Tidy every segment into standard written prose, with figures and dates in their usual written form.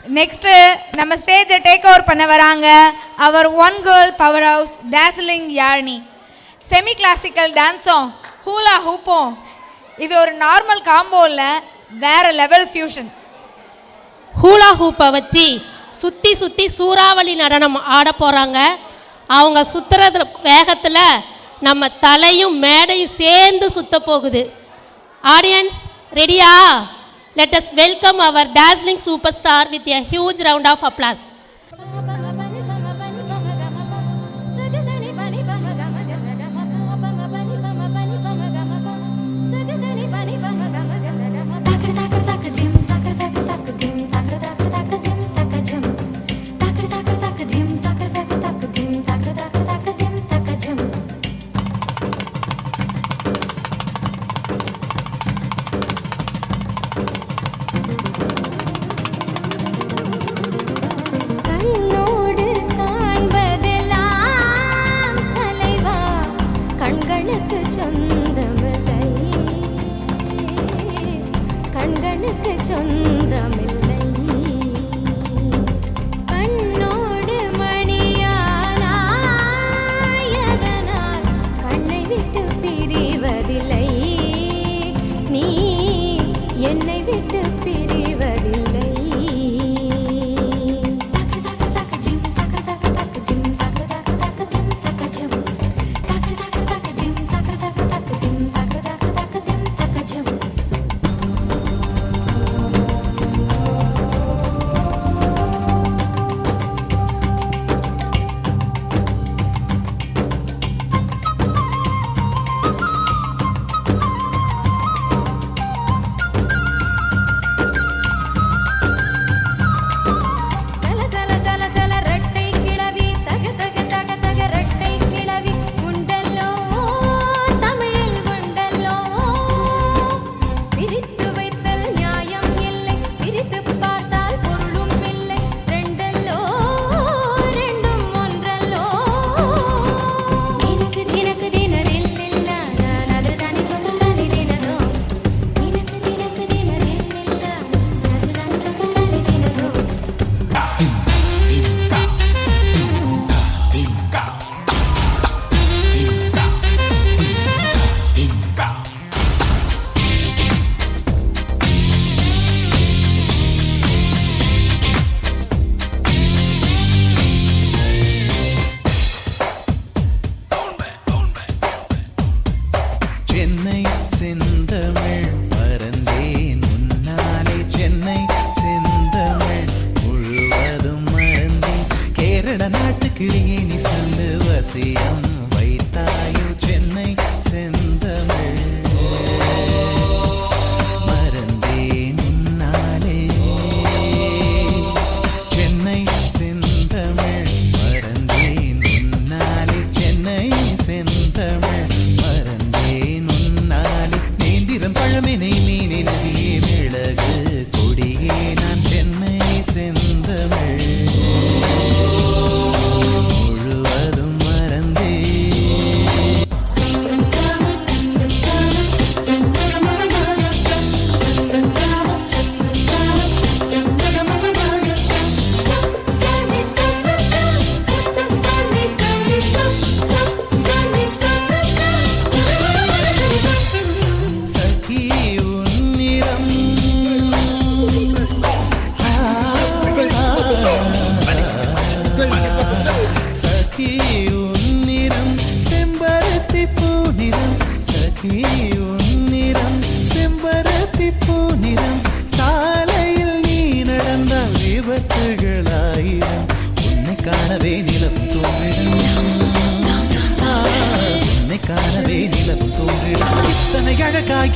Next நம்ம ஸ்டேஜை take over பண்ண வராங்க அவர் one girl power house dazzling Yazhini. Semi classical டான்ஸும் ஹூலா ஹூப்பும் இது ஒரு நார்மல் காம்போவில் வேற லெவல் ஃபியூஷன். ஹூலா ஹூப்பை வச்சு சுற்றி சுற்றி சூறாவளி நடனம் ஆட போகிறாங்க. அவங்க சுற்றுறது வேகத்தில் நம்ம தலையும் மேடையும் சேர்ந்து சுத்த போகுது. ஆடியன்ஸ் ரெடியா? Let us welcome our dazzling superstar with a huge round of applause.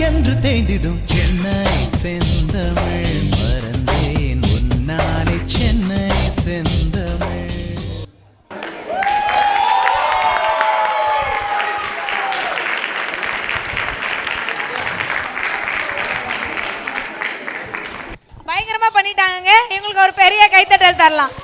என்று தேய்ந்திடும் சென்னை செந்தமிழ் மறந்தேன் உன்னாலே சென்னை செந்தமிழ். பயங்கரமா பண்ணிட்டாங்க. எங்களுக்கு ஒரு பெரிய கைத்தட்டல் தரலாம்.